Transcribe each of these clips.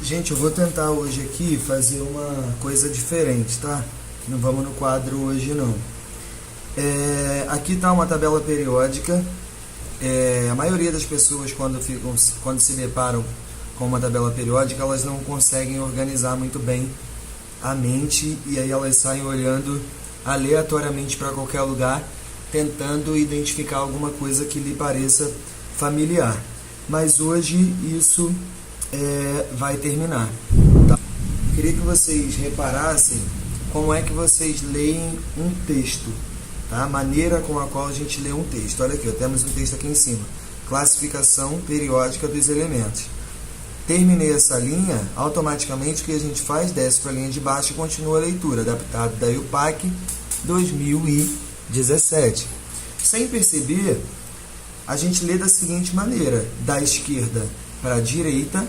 Gente, eu vou tentar hoje aqui fazer uma coisa diferente, tá? Não vamos no quadro hoje não. Aqui está uma tabela periódica. A maioria das pessoas quando se deparam com uma tabela periódica, elas não conseguem organizar muito bem a mente e aí elas saem olhando aleatoriamente para qualquer lugar, tentando identificar alguma coisa que lhe pareça familiar. Mas hoje isso vai terminar. Tá? Queria que vocês reparassem como é que vocês leem um texto, tá? A maneira com a qual a gente lê um texto. Olha aqui, temos um texto aqui em cima. Classificação periódica dos elementos. Terminei essa linha, automaticamente o que a gente faz? Desce para a linha de baixo e continua a leitura, adaptado da IUPAC 2017. Sem perceber, a gente lê da seguinte maneira, da esquerda para a direita,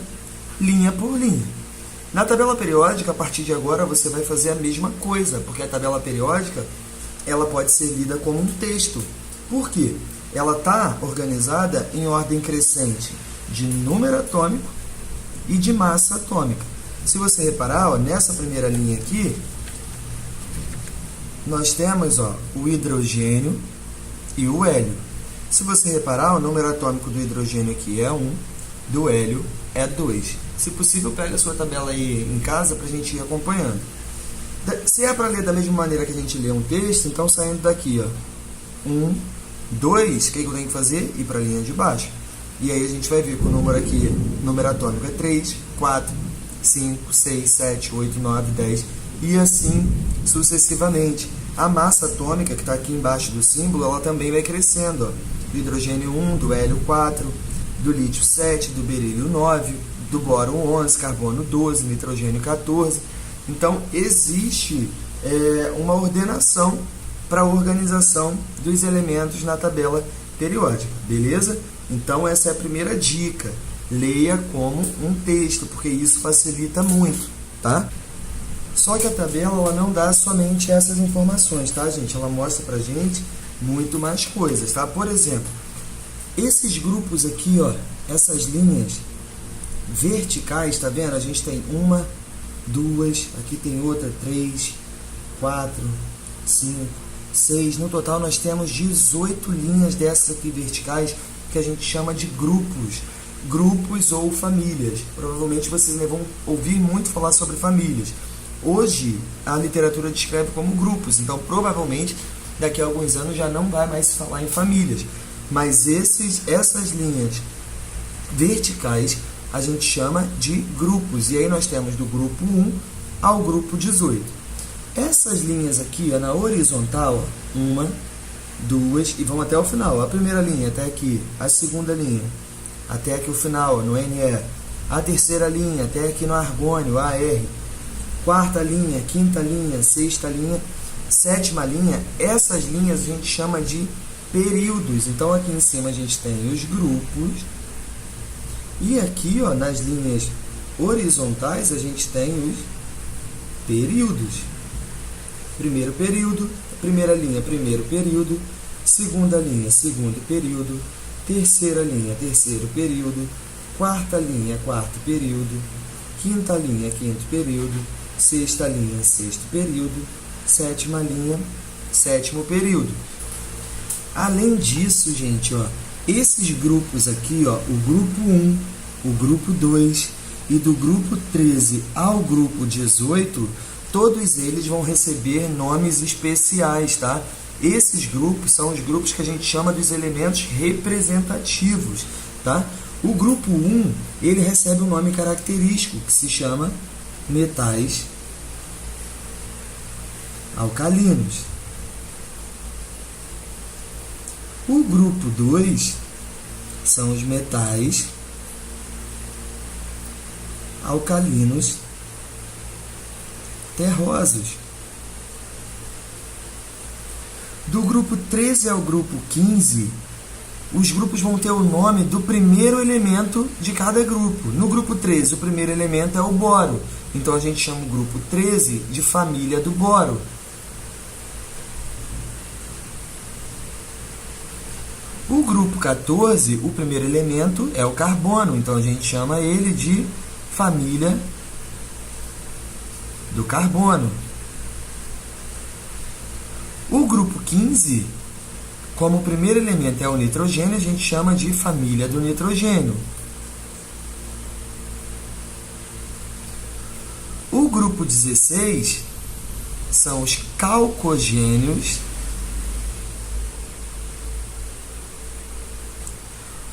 linha por linha. Na tabela periódica, a partir de agora, você vai fazer a mesma coisa, porque a tabela periódica ela pode ser lida como um texto. Por quê? Ela está organizada em ordem crescente de número atômico e de massa atômica. Se você reparar, nessa primeira linha aqui, nós temos o hidrogênio e o hélio. Se você reparar, o número atômico do hidrogênio aqui é 1, do hélio é 2. Se possível, pega a sua tabela aí em casa para a gente ir acompanhando. Se é para ler da mesma maneira que a gente lê um texto, então saindo daqui, 1, 2, o que eu tenho que fazer? Ir para a linha de baixo. E aí a gente vai ver que o número aqui, número atômico é 3, 4, 5, 6, 7, 8, 9, 10 e assim sucessivamente. A massa atômica, que está aqui embaixo do símbolo, ela também vai crescendo. Do hidrogênio 1, do hélio 4, do lítio 7, do berílio 9, do boro 11, carbono 12, nitrogênio 14. Então, existe uma ordenação para a organização dos elementos na tabela periódica, beleza? Então, essa é a primeira dica. Leia como um texto, porque isso facilita muito, tá? Só que a tabela ela não dá somente essas informações, tá, gente? Ela mostra pra gente muito mais coisas, tá? Por exemplo, esses grupos aqui, essas linhas verticais, tá vendo? A gente tem 1, 2, aqui tem outra, 3, 4, 5, 6. No total, nós temos 18 linhas dessas aqui verticais que a gente chama de grupos. Grupos ou famílias. Provavelmente vocês vão ouvir muito falar sobre famílias. Hoje, a literatura descreve como grupos, então provavelmente daqui a alguns anos já não vai mais se falar em famílias. Mas essas linhas verticais a gente chama de grupos. E aí nós temos do grupo 1 ao grupo 18. Essas linhas aqui, na horizontal, 1, 2, e vão até o final. A primeira linha até aqui, a segunda linha até aqui o final, no NE. A terceira linha até aqui no argônio, AR. Quarta linha, quinta linha, sexta linha, sétima linha. Essas linhas a gente chama de períodos. Então aqui em cima a gente tem os grupos. E aqui, nas linhas horizontais, a gente tem os períodos. Primeiro período, primeira linha, primeiro período. Segunda linha, segundo período. Terceira linha, terceiro período. Quarta linha, quarto período. Quinta linha, quinto período. Sexta linha, sexto período. Sétima linha, sétimo período. Além disso, gente, esses grupos aqui, o grupo 1, o grupo 2 e do grupo 13 ao grupo 18, todos eles vão receber nomes especiais, tá? Esses grupos são os grupos que a gente chama dos elementos representativos, tá? O grupo 1, ele recebe um nome característico, que se chama metais alcalinos. O grupo 2 são os metais alcalinos terrosos. Do grupo 13 ao grupo 15, os grupos vão ter o nome do primeiro elemento de cada grupo. No grupo 13, o primeiro elemento é o boro. Então, a gente chama o grupo 13 de família do boro. O grupo 14, o primeiro elemento é o carbono. Então, a gente chama ele de família do carbono. O grupo 15, como o primeiro elemento é o nitrogênio, a gente chama de família do nitrogênio. O grupo 16 são os calcogênios.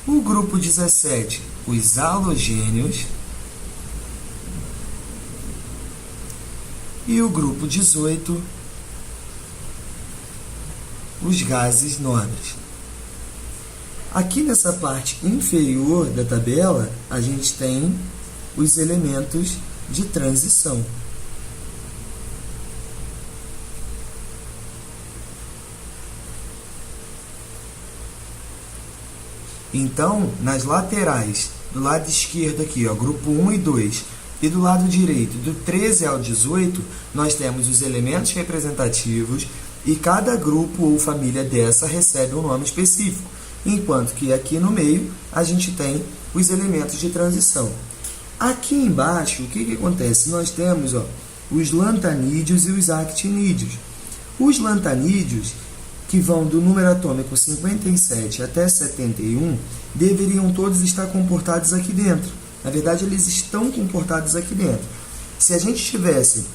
O grupo 17, os halogênios. E o grupo 18, os gases nobres. Aqui nessa parte inferior da tabela, a gente tem os elementos de transição. Então, nas laterais, do lado esquerdo aqui, ó, grupo 1 e 2, e do lado direito, do 13 ao 18, nós temos os elementos representativos e cada grupo ou família dessa recebe um nome específico, enquanto que aqui no meio a gente tem os elementos de transição. Aqui embaixo, o que acontece? Nós temos os lantanídeos e os actinídeos. Os lantanídeos, que vão do número atômico 57 até 71, deveriam todos estar comportados aqui dentro. Na verdade, eles estão comportados aqui dentro. Se a gente tivesse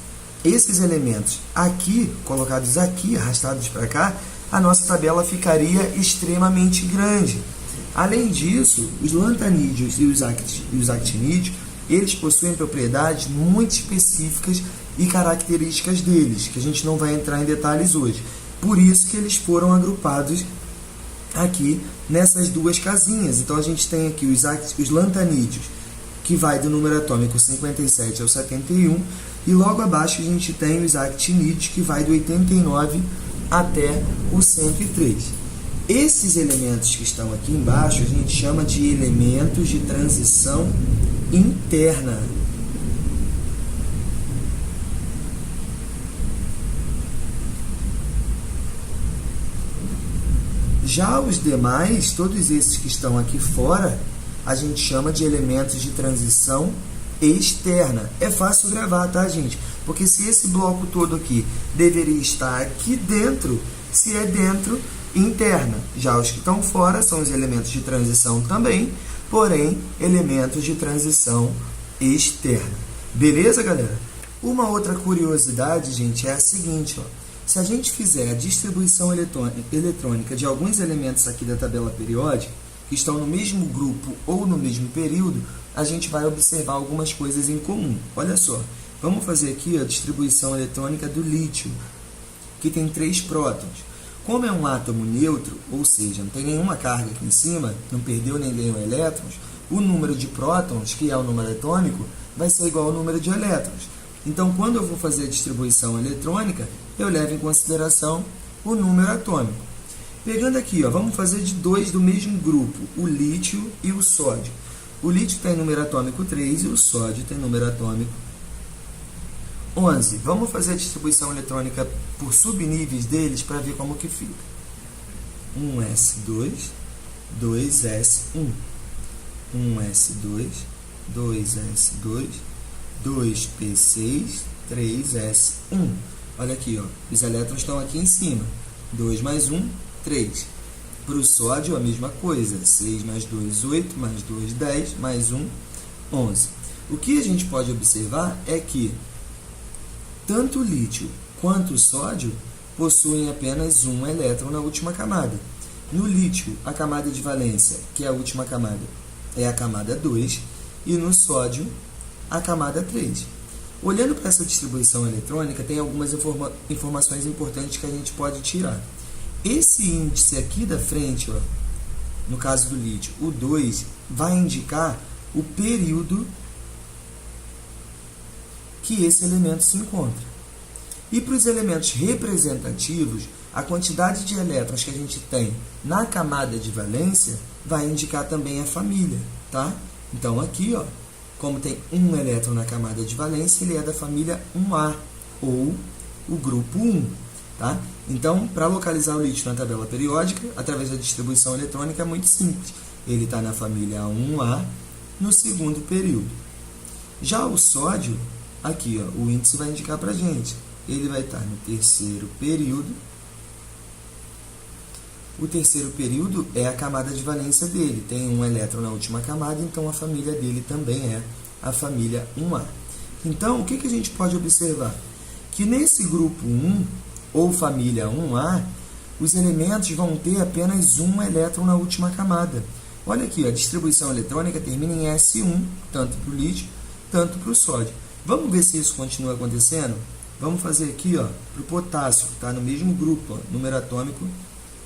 esses elementos aqui, colocados aqui, arrastados para cá, a nossa tabela ficaria extremamente grande. Além disso, os lantanídeos e os actinídeos, eles possuem propriedades muito específicas e características deles, que a gente não vai entrar em detalhes hoje. Por isso que eles foram agrupados aqui nessas duas casinhas. Então, a gente tem aqui os lantanídeos, que vai do número atômico 57 ao 71, e logo abaixo a gente tem os actinídeos, que vai do 89 até o 103. Esses elementos que estão aqui embaixo a gente chama de elementos de transição interna. Já os demais, todos esses que estão aqui fora, a gente chama de elementos de transição externa. É fácil gravar, tá, gente? Porque se esse bloco todo aqui deveria estar aqui dentro, se é dentro, interna. Já os que estão fora são os elementos de transição também, porém, elementos de transição externa. Beleza, galera? Uma outra curiosidade, gente, é a seguinte, se a gente fizer a distribuição eletrônica de alguns elementos aqui da tabela periódica, que estão no mesmo grupo ou no mesmo período, a gente vai observar algumas coisas em comum. Olha só, vamos fazer aqui a distribuição eletrônica do lítio, que tem 3 prótons. Como é um átomo neutro, ou seja, não tem nenhuma carga aqui em cima, não perdeu nem ganhou elétrons, o número de prótons, que é o número atômico, vai ser igual ao número de elétrons. Então, quando eu vou fazer a distribuição eletrônica, eu levo em consideração o número atômico. Pegando aqui, vamos fazer de 2 do mesmo grupo, o lítio e o sódio. O lítio tem número atômico 3 e o sódio tem número atômico 11. Vamos fazer a distribuição eletrônica por subníveis deles para ver como que fica. 1s2, 2s1. 1s2, 2s2, 2p6, 3s1. Olha aqui, os elétrons estão aqui em cima. 2 mais 1, 3. Para o sódio, a mesma coisa. 6 mais 2, 8, mais 2, 10, mais 1, 11. O que a gente pode observar é que tanto o lítio quanto o sódio possuem apenas um elétron na última camada. No lítio, a camada de valência, que é a última camada, é a camada 2, e no sódio, a camada 3. Olhando para essa distribuição eletrônica, tem algumas informações importantes que a gente pode tirar. Esse índice aqui da frente, no caso do lítio, o 2, vai indicar o período que esse elemento se encontra. E para os elementos representativos, a quantidade de elétrons que a gente tem na camada de valência vai indicar também a família, tá? Então aqui, como tem um elétron na camada de valência, ele é da família 1A, ou o grupo 1, tá? Então, para localizar o lítio na tabela periódica, através da distribuição eletrônica, é muito simples. Ele está na família 1A, no segundo período. Já o sódio, aqui, ó, o índice vai indicar para a gente. Ele vai estar no terceiro período. O terceiro período é a camada de valência dele. Tem um elétron na última camada, então a família dele também é a família 1A. Então, o que a gente pode observar? Que nesse grupo 1, ou família 1A, os elementos vão ter apenas um elétron na última camada. Olha aqui, a distribuição eletrônica termina em S1, tanto para o lítio, tanto para o sódio. Vamos ver se isso continua acontecendo? Vamos fazer aqui, ó, para o potássio, que está no mesmo grupo, ó, número atômico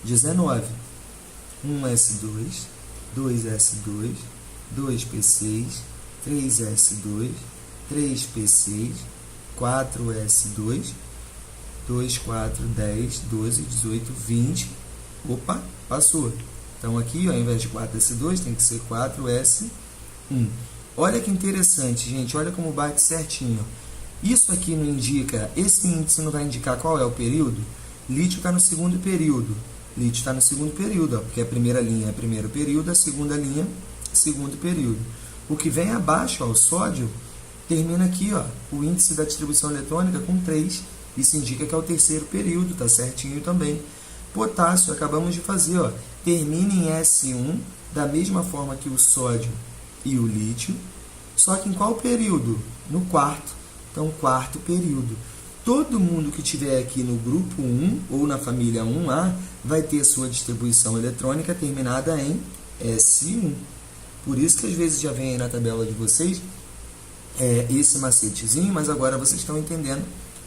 19. 1s2, 2s2, 2p6, 3s2, 3p6, 4s2, 2, 4, 10, 12, 18, 20. Opa, passou. Então aqui, ó, ao invés de 4s2, tem que ser 4s1. Olha que interessante, gente. Olha como bate certinho. Isso aqui não indica, esse índice não vai indicar qual é o período? Lítio está no segundo período. Lítio está no segundo período, ó, porque a primeira linha é primeiro período, a segunda linha, segundo período. O que vem abaixo, ó, o sódio, termina aqui, ó, o índice da distribuição eletrônica com 3. Isso indica que é o terceiro período, tá certinho também. Potássio, acabamos de fazer, ó, termina em S1, da mesma forma que o sódio e o lítio, só que em qual período? No quarto. Então, quarto período. Todo mundo que estiver aqui no grupo 1 ou na família 1A vai ter sua distribuição eletrônica terminada em S1. Por isso que às vezes já vem aí na tabela de vocês esse macetezinho, mas agora vocês estão entendendo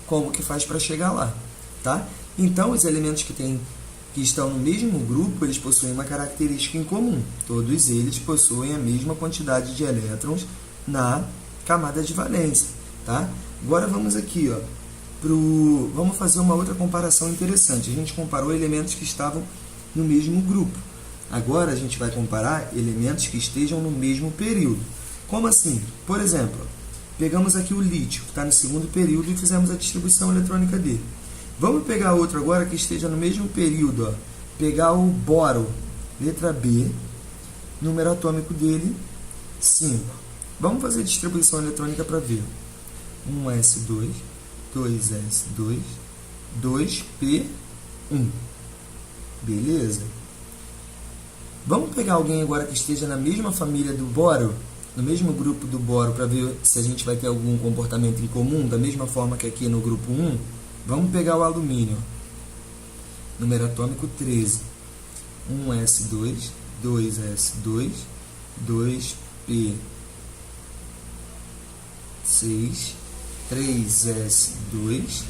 como que faz para chegar lá, tá? Então, os elementos que estão no mesmo grupo, eles possuem uma característica em comum. Todos eles possuem a mesma quantidade de elétrons na camada de valência, tá? Agora vamos aqui, ó, vamos fazer uma outra comparação interessante. A gente comparou elementos que estavam no mesmo grupo. Agora a gente vai comparar elementos que estejam no mesmo período. Como assim? Por exemplo, pegamos aqui o lítio, que está no segundo período, e fizemos a distribuição eletrônica dele. Vamos pegar outro agora que esteja no mesmo período. Ó. Pegar o boro, letra B, número atômico dele, 5. Vamos fazer a distribuição eletrônica para ver. 1s2, 2s2, 2p1. Beleza? Vamos pegar alguém agora que esteja na mesma família do boro, no mesmo grupo do boro, para ver se a gente vai ter algum comportamento em comum, da mesma forma que aqui no grupo 1. Vamos pegar o alumínio. Número atômico 13. 1s2, 2s2, 2p6, 3s2,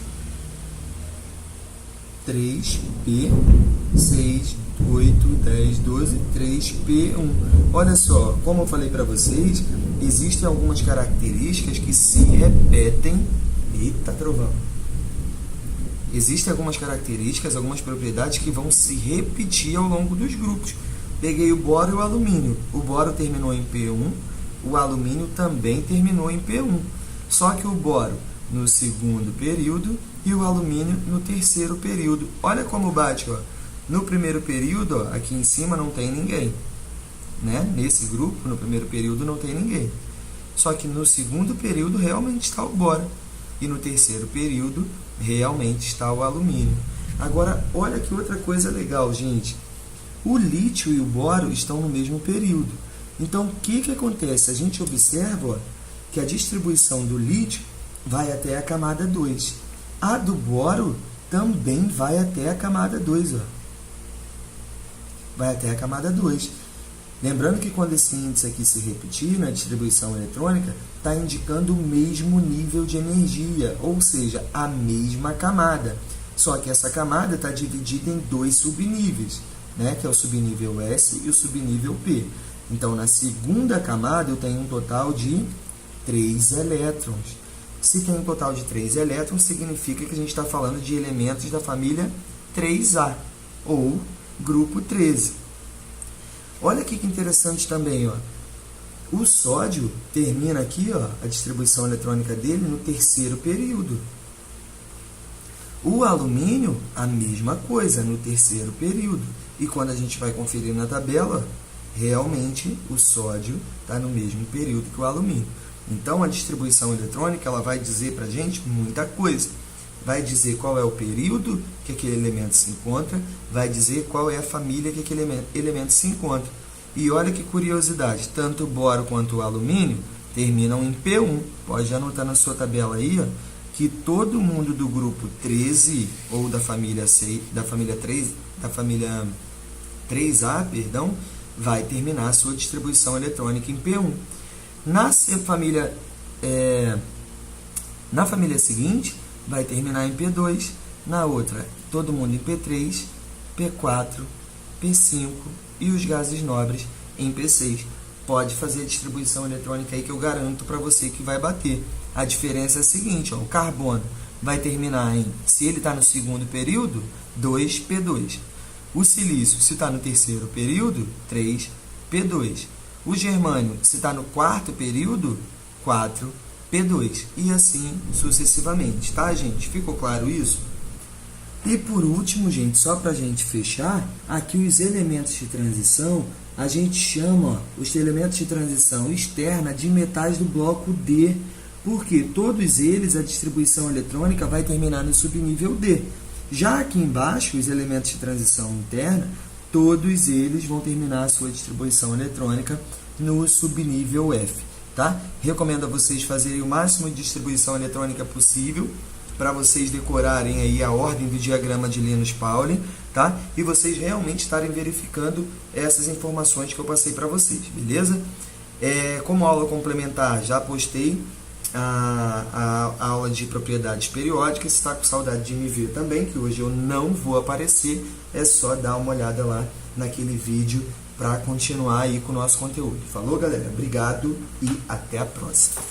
3p, 6, 8, 10, 12, 3p1. Olha só, como eu falei para vocês, existem algumas características que se repetem. Eita, trovão! Existem algumas características, algumas propriedades que vão se repetir ao longo dos grupos. Peguei o boro e o alumínio. O boro terminou em P1, o alumínio também terminou em P1. Só que o boro no segundo período e o alumínio no terceiro período. Olha como bate, ó. No primeiro período, ó, aqui em cima não tem ninguém. Né? Nesse grupo, no primeiro período, não tem ninguém. Só que no segundo período realmente está o boro. E no terceiro período realmente está o alumínio. Agora, olha que outra coisa legal, gente. O lítio e o boro estão no mesmo período. Então, o que acontece? A gente observa, ó, que a distribuição do lítio vai até a camada 2. A do boro também vai até a camada 2. Ó. Vai até a camada 2. Lembrando que quando esse índice aqui se repetir na distribuição eletrônica, está indicando o mesmo nível de energia, ou seja, a mesma camada. Só que essa camada está dividida em dois subníveis, né? Que é o subnível S e o subnível P. Então, na segunda camada, eu tenho um total de 3 elétrons. Se tem um total de 3 elétrons, significa que a gente está falando de elementos da família 3A, ou grupo 13. Olha aqui que interessante também, ó. O sódio termina aqui, ó, a distribuição eletrônica dele no terceiro período. O alumínio, a mesma coisa, no terceiro período. E quando a gente vai conferir na tabela, realmente o sódio está no mesmo período que o alumínio. Então, a distribuição eletrônica ela vai dizer para a gente muita coisa. Vai dizer qual é o período que aquele elemento se encontra, vai dizer qual é a família que aquele elemento se encontra. E olha que curiosidade, tanto o boro quanto o alumínio terminam em P1. Pode anotar na sua tabela aí, ó, que todo mundo do grupo 13, ou da família 3A, perdão, vai terminar a sua distribuição eletrônica em P1. Na família seguinte, vai terminar em P2, na outra, todo mundo em P3, P4, P5 e os gases nobres em P6. Pode fazer a distribuição eletrônica aí que eu garanto para você que vai bater. A diferença é a seguinte, ó, o carbono vai terminar em, se ele está no segundo período, 2P2. O silício, se está no terceiro período, 3P2. O germânio, se está no quarto período, 4P2. E assim sucessivamente, tá, gente? Ficou claro isso? E por último, gente, só para a gente fechar, aqui os elementos de transição, a gente chama os elementos de transição externa de metais do bloco D, porque todos eles, a distribuição eletrônica vai terminar no subnível D. Já aqui embaixo, os elementos de transição interna, todos eles vão terminar a sua distribuição eletrônica no subnível F, tá? Recomendo a vocês fazerem o máximo de distribuição eletrônica possível, para vocês decorarem aí a ordem do diagrama de Linus-Pauling, tá? E vocês realmente estarem verificando essas informações que eu passei para vocês, beleza? Como aula complementar, já postei a aula de propriedades periódicas. Se está com saudade de me ver também, que hoje eu não vou aparecer, é só dar uma olhada lá naquele vídeo para continuar aí com o nosso conteúdo. Falou, galera? Obrigado e até a próxima.